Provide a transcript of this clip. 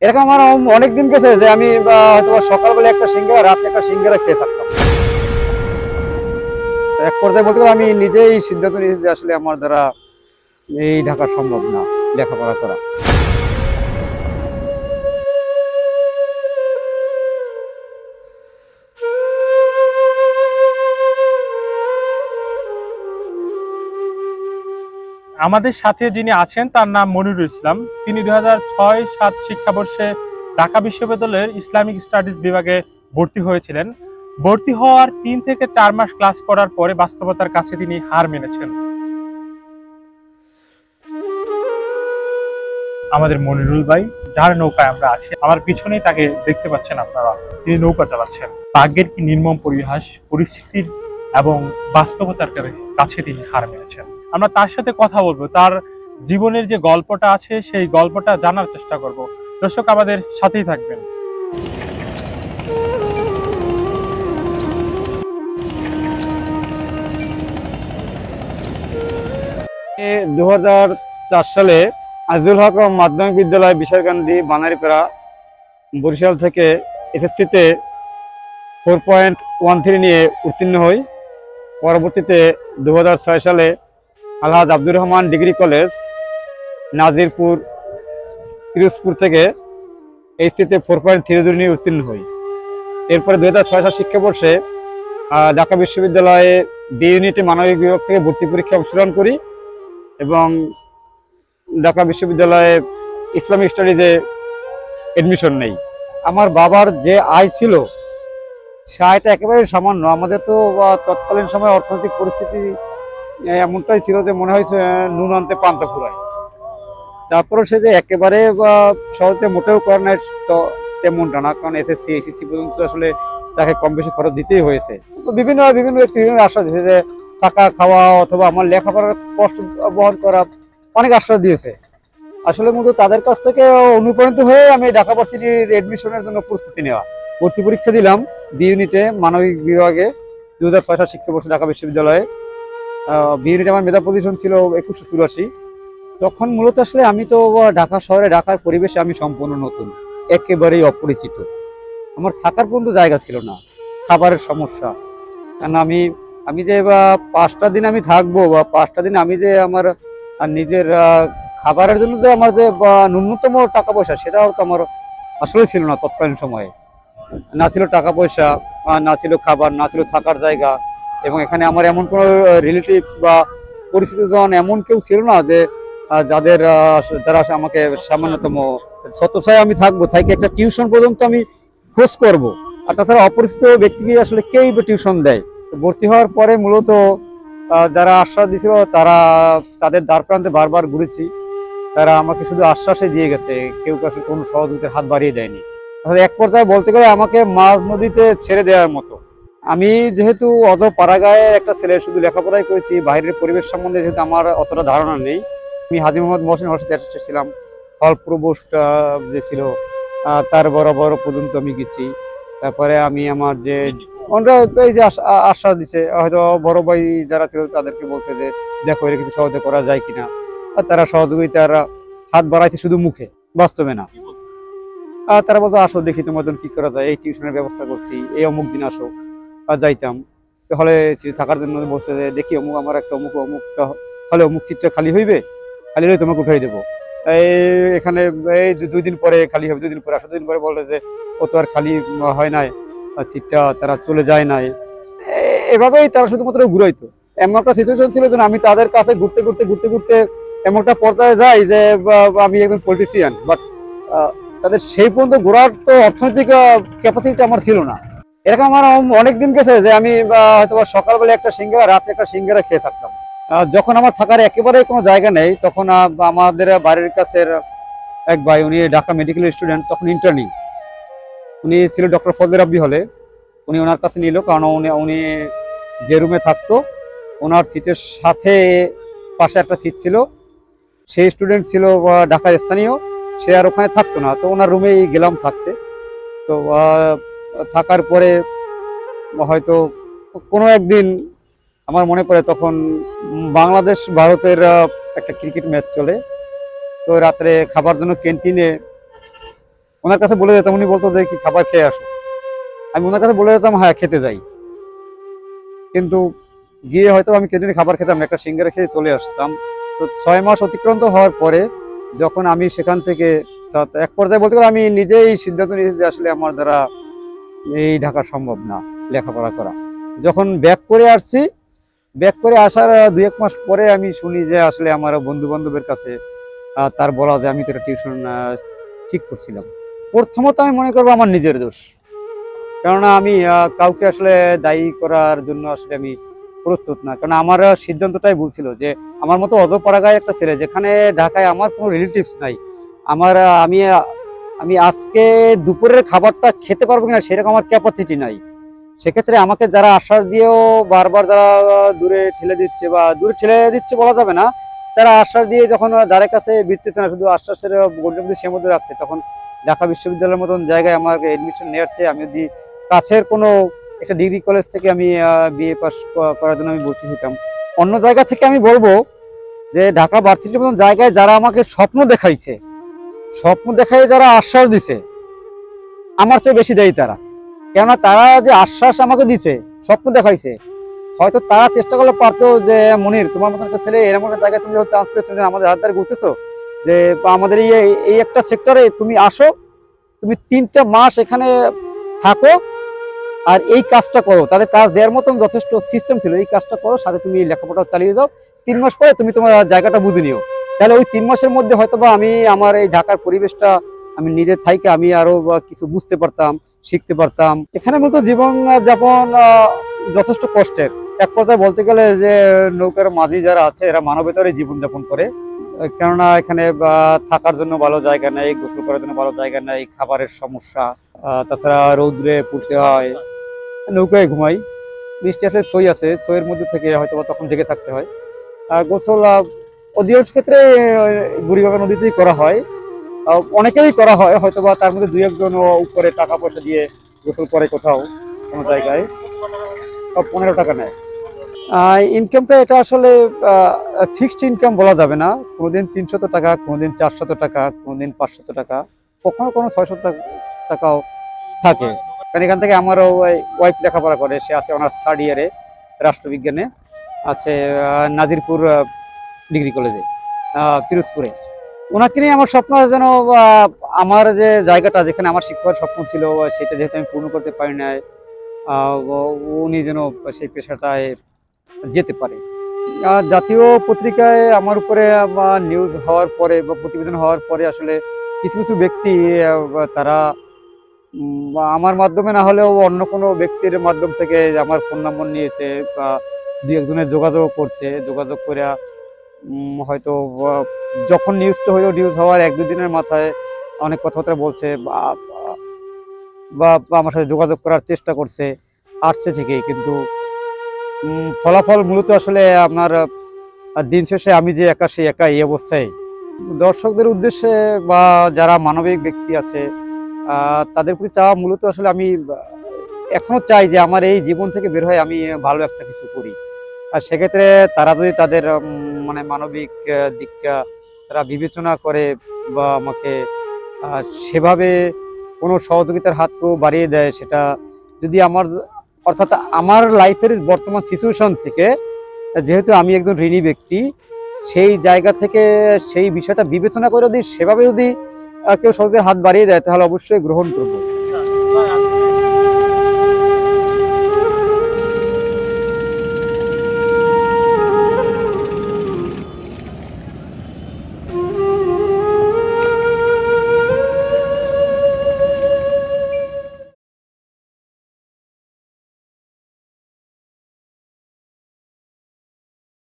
এরকম আমার অনেক দিন গেছে যে আমি হয়তো সকালবেলা একটা সিঙ্গারা, রাতে একটা সিঙ্গারা খেয়ে থাকতাম। এক পর্যায়ে বলতে গেলে আমি নিজেই সিদ্ধান্ত নিয়েছি যে আসলে আমার দ্বারা এই ঢাকা সম্ভব না লেখাপড়া করা। আমাদের সাথে যিনি আছেন তার নাম মনিরুল ইসলাম। তিনি 2006-07 শিক্ষাবর্ষে ঢাকা বিশ্ববিদ্যালয়ের ইসলামিক স্টাডিজ বিভাগে ভর্তি হয়েছিলেন। ভর্তি হওয়ার 3 থেকে 4 মাস ক্লাস করার পরে বাস্তবতার কাছে তিনি হার মেনেছেন। আমাদের মনিরুল ভাই, যার নৌকায় আমরা আছি, আমার পিছনেই তাকে দেখতে পাচ্ছেন আপনারা, তিনি নৌকা চালাচ্ছেন। ভাগ্যের কি নির্মম পরিহাস, পরিস্থিতির এবং বাস্তবতার কাছে তিনি হার মেনেছেন। আমরা তার সাথে কথা বলবো, তার জীবনের যে গল্পটা আছে সেই গল্পটা জানার চেষ্টা করব। দর্শক আমাদের সাথেই থাকবেন। 2004 সালে আজিজুল হক মাধ্যমিক বিদ্যালয় বিশালকান্দি বানারীপাড়া বরিশাল থেকে এসএসসিতে 4.13 নিয়ে উত্তীর্ণ হই। পরবর্তীতে 2006 সালে আলহাজ আব্দুর রহমান ডিগ্রি কলেজ নাজিরপুর পিরোজপুর থেকে এইচএসসিতে 4.30 নিয়ে উত্তীর্ণ হই। এরপরে 2006 সাল শিক্ষাবর্ষে ঢাকা বিশ্ববিদ্যালয়ে বি ইউনিটে মানবিক বিভাগ থেকে ভর্তি পরীক্ষায় অংশগ্রহণ করি এবং ঢাকা বিশ্ববিদ্যালয়ে ইসলামিক স্টাডিজে এডমিশন নেই। আমার বাবার যে আয় ছিল সে আয়টা একেবারে সামান্য। আমাদের তো তৎকালীন সময় অর্থনৈতিক পরিস্থিতি এমনটাই ছিল যে মনে হয়েছে নুন আনতে পান্তা ফুরায়। তারপরে সে যে একেবারে সহজে মোটেও করে না তো তেমনটা না, কারণ এসএসসি এইচএসসি পর্যন্ত আসলে তাকে কম বেশি খরচ দিতেই হয়েছে। বিভিন্ন ব্যক্তি বিভিন্ন আশ্বাস দিয়েছে যে থাকা খাওয়া অথবা আমার লেখাপড়ার কষ্ট বহন করা, অনেক আশ্বাস দিয়েছে। আসলে মূলত তাদের কাছ থেকে অনুপ্রাণিত হয়ে আমি ঢাকা ভার্সিটির এডমিশনের জন্য প্রস্তুতি নেওয়া। ভর্তি পরীক্ষা দিলাম বি ইউনিটে মানবিক বিভাগে 2006 সাল শিক্ষাবর্ষে ঢাকা বিশ্ববিদ্যালয়ে। বি ইউনিটে আমার মেধা পজিশন ছিল 2184। তখন মূলত আসলে আমি তো ঢাকা শহরে, ঢাকার পরিবেশে আমি সম্পূর্ণ নতুন, একেবারেই অপরিচিত। আমার থাকার পর্যন্ত জায়গা ছিল না, খাবারের সমস্যা। কারণ আমি যে 5টা দিন আমি থাকবো বা 5টা দিন আমি যে আমার নিজের খাবারের জন্য যে আমার যে ন্যূনতম টাকা পয়সা, সেটাও তো আমার আসলে ছিল না তৎকালীন সময়ে। না ছিল টাকা পয়সা, না ছিল খাবার, না ছিল থাকার জায়গা। এবং এখানে আমার এমন কোনো রিলেটিভস বা পরিচিতজন এমন কেউ ছিল না যে যারা আমাকে সামান্যতম ছত্রছায়া আমি থাকবো, থাকি একটা টিউশন পর্যন্ত আমি খোঁজ করব। আর তাছাড়া অপরিচিত ব্যক্তিকে আসলে কেই টিউশন দেয়। ভর্তি হওয়ার পরে মূলত যারা আশ্বাস দিয়েছিল তাদের দ্বার প্রান্তে বারবার ঘুরেছি। তারা আমাকে শুধু আশ্বাসে দিয়ে গেছে, কেউ কাছে কোনো সহযোগিতার হাত বাড়িয়ে দেয়নি। এক পর্যায়ে বলতে গেলে আমাকে মাঝ নদীতে ছেড়ে দেওয়ার মতো। আমি যেহেতু পাড়াগাঁয়ের একটা ছেলে, শুধু লেখাপড়াই করেছি, বাইরের পরিবেশ সম্বন্ধে যেহেতু আমার অতটা ধারণা নেই। আমি হাজী মোহাম্মদ মহসিন হলসাতে এসেছিলাম, হল প্রবোস্ট যে ছিল তার বড় পর্যন্ত আমি গেছি। তারপরে আমি আমার যে এই যে আশ্বাস দিছে, হয়তো বড় ভাই যারা ছিল তাদেরকে বলছে যে দেখো এর কিছু সহযোগিতা করা যায় কিনা। আর তারা সহযোগিতার হাত বাড়াইছে শুধু মুখে, বাস্তবে না। তারা বলতো আসো দেখি তোমার জন্য কি করা যায়, এই টিউশনের ব্যবস্থা করছি, এই অমুক দিন আসো। যাইতাম হলে থাকার জন্য, বলছে যে দেখি আমার একটা অমুকটা হলে অমুক সিটটা খালি হইবে, খালি হলে তোমাকে উঠাই দেবো। এখানে এই 2 দিন পরে খালি হবে, 2 দিন পরে আসো। 2 দিন পরে বললে যে ও তো আর খালি হয় নাই, সিটটা তারা চলে যায় নাই। এভাবেই তারা শুধুমাত্র ঘুরাইতো। এমন একটা সিচুয়েশন ছিল যে আমি তাদের কাছে ঘুরতে এমন একটা পর্যায়ে যাই যে আমি একজন পলিটিশিয়ান, বাট তাদের সেই পর্যন্ত ঘোরার তো অর্থনৈতিক ক্যাপাসিটি আমার ছিল না। এরকম আমার অনেক দিন গেছে যে আমি হয়তো সকালবেলা একটা সিঙ্গারা, রাতে একটা সিঙ্গারা খেয়ে থাকতাম। যখন আমার থাকার একেবারে কোনো জায়গা নেই, তখন আমাদের বাড়ির কাছের এক ভাই, উনি ঢাকা মেডিকেল স্টুডেন্ট, তখন ইন্টার্নি, উনি ছিল ডক্টর ফজলে রাব্বি হলে। উনি ওনার কাছে নিল, কারণ উনি যে রুমে থাকতো ওনার সিটের সাথে পাশে একটা সিট ছিল। সেই স্টুডেন্ট ছিল ঢাকার স্থানীয়, সে আর ওখানে থাকতো না, তো ওনার রুমেই গেলাম থাকতে। তো থাকার পরে হয়তো কোনো একদিন আমার মনে পড়ে, তখন বাংলাদেশ ভারতের একটা ক্রিকেট ম্যাচ চলে। তো রাত্রে খাবার জন্য ক্যান্টিনে ওনার কাছে বলে যেতাম, উনি বলতো যে কি খাবার খেয়ে আসো, আমি ওনার কাছে বলে যেতাম হ্যাঁ খেতে যাই। কিন্তু গিয়ে হয়তো আমি ক্যান্টিনে খাবার খেতাম না, একটা সিঙ্গারা খেয়ে চলে আসতাম। তো 6 মাস অতিক্রান্ত হওয়ার পরে যখন আমি সেখান থেকে এক পর্যায়ে বলতে গেলে আমি নিজেই সিদ্ধান্ত নিয়েছি যে আসলে আমার দ্বারা এই ঢাকা সম্ভব না লেখাপড়া করা। যখন ব্যাক করে আসছি, ব্যাক করে আসার 2-1 মাস পরে আমি শুনি যে আসলে আমার বন্ধু বান্ধবের কাছে তার বলা যে আমি তো একটা টিউশন ঠিক করছিলাম। প্রথমত আমি মনে করবো আমার নিজের দোষ, কেননা আমি কাউকে আসলে দায়ী করার জন্য আসলে আমি প্রস্তুত না। কারণ আমার সিদ্ধান্তটাই বলছিল যে আমার মতো অজপাড়াগায় একটা ছেলে, যেখানে ঢাকায় আমার কোনো রিলেটিভস নাই, আমার আমি আজকে দুপুরের খাবারটা খেতে পারবো কিনা সেরকম আমার ক্যাপাসিটি নাই। সেক্ষেত্রে আমাকে যারা আশ্বাস দিয়েও বারবার যারা দূরে ঠেলে দিচ্ছে, বা দূরে ঠেলে দিচ্ছে বলা যাবে না, তারা আশ্বাস দিয়ে যখন দ্বারের কাছে বিরতেছে না, শুধু আশ্বাসের গণ্ডি সীমার মধ্যে রাখছে, তখন ঢাকা বিশ্ববিদ্যালয়ের মতন জায়গায় আমাকে এডমিশন নেওয়ার চেয়ে আমি যদি কাছের কোনো একটা ডিগ্রি কলেজ থেকে আমি বিএ পাস করার জন্য আমি ভর্তি হইতাম। অন্য জায়গা থেকে আমি বলবো যে ঢাকা ভার্সিটির মতন জায়গায় যারা আমাকে স্বপ্ন দেখাইছে, স্বপ্ন দেখাই যারা আশ্বাস দিছে, আমার চেয়ে বেশি দেয় তারা। কেননা তারা যে আশ্বাস আমাকে দিছে, স্বপ্ন দেখাইছে, হয়তো তারা চেষ্টা করলে পারতো যে মনির তোমার মতন একটা ছেলে এরকম একটা জায়গায় তুমি চান্স পেয়েছো, আমাদের হাত ধরে ঘুরতেছো, যে আমাদের এই একটা সেক্টরে তুমি আসো, তুমি 3টা মাস এখানে থাকো আর এই কাজটা করো। তাদের কাজ দেওয়ার মতন যথেষ্ট সিস্টেম ছিল, এই কাজটা করো, সাথে তুমি লেখাপড়া চালিয়ে যাও, 3 মাস পরে তুমি তোমার জায়গাটা বুঝে নিও। তাহলে ওই 3 মাসের মধ্যে হয়তোবা আমি আমার এই ঢাকার পরিবেশটা আমি নিজের থাইকে আমি আরো কিছু বুঝতে পারতাম, শিখতে পারতাম। এখানে মূলত জীবন যাপন যথেষ্ট কষ্টের। এক কথায় বলতে গেলে যে নৌকার মাঝি যারা আছে এরা মানবেতরে জীবনযাপন করে, কেননা এখানে থাকার জন্য ভালো জায়গা নেই, গোসল করার জন্য ভালো জায়গা নেই, খাবারের সমস্যা, তাছাড়া রৌদ্রে পুড়তে হয়, নৌকায় ঘুমাই। বৃষ্টি আসলে ছই আছে, ছইয়ের মধ্যে থেকে হয়তো তখন জেগে থাকতে হয়। গোসল অধিকাংশ ক্ষেত্রে বুড়িগঙ্গা নদীতেই করা হয়, অনেকেরই করা হয়, হয়তোবা তার মধ্যে 2-1 জন উপরে টাকা পয়সা দিয়ে গোসল করে কোথাও কোনো জায়গায়, 15 টাকা নেয়। ইনকামটা এটা আসলে ফিক্সড ইনকাম বলা যাবে না, কোনোদিন 300 টাকা, কোনোদিন 400 টাকা, কোনোদিন 500 টাকা, কখনো কোনো 600 টাকাও থাকে। কারণ এখান থেকে আমারও ওয়াইফ লেখাপড়া করে, সে আছে অনার্স 3rd ইয়ারে রাষ্ট্রবিজ্ঞানে, আছে নাজিরপুর ডিগ্রি কলেজে পিরোজপুরে। ওনাকে নিয়ে আমার স্বপ্ন যেন আমার যে জায়গাটা যেখানে আমার শিক্ষার স্বপ্ন ছিল সেটা যেহেতু আমি পূর্ণ করতে পারি না, উনি যেন সেই পেশাটায় যেতে পারে। জাতীয় পত্রিকায় আমার উপরে নিউজ হওয়ার পরে বা প্রতিবেদন হওয়ার পরে আসলে কিছু কিছু ব্যক্তি তারা আমার মাধ্যমে না হলেও অন্য কোনো ব্যক্তির মাধ্যম থেকে আমার ফোন নম্বর নিয়েছে, বা 2-1 জনের যোগাযোগ করছে, যোগাযোগ করে হয়তো যখন নিউজটা হইলো, নিউজ হওয়ার 1-2 দিনের মাথায় অনেক কথাবার্তা বলছে, বা আমার সাথে যোগাযোগ করার চেষ্টা করছে, আসছে ঠিকই, কিন্তু ফলাফল মূলত আসলে আপনার দিন শেষে আমি যে একা সেই একা এই অবস্থায়। দর্শকদের উদ্দেশ্যে বা যারা মানবিক ব্যক্তি আছে তাদের প্রতি চাওয়া মূলত আসলে আমি এখনো চাই যে আমার এই জীবন থেকে বের হয়ে আমি ভালো একটা কিছু করি। আর সেক্ষেত্রে তারা যদি তাদের মানে মানবিক দিকটা তারা বিবেচনা করে বা আমাকে সেভাবে কোনো সহযোগিতার হাতকেও বাড়িয়ে দেয়, সেটা যদি আমার অর্থাৎ আমার লাইফের বর্তমান সিচুয়েশন থেকে, যেহেতু আমি একজন ঋণী ব্যক্তি, সেই জায়গা থেকে সেই বিষয়টা বিবেচনা করে যদি সেভাবে যদি কেউ সহযোগিতার হাত বাড়িয়ে দেয় তাহলে অবশ্যই গ্রহণ করবো।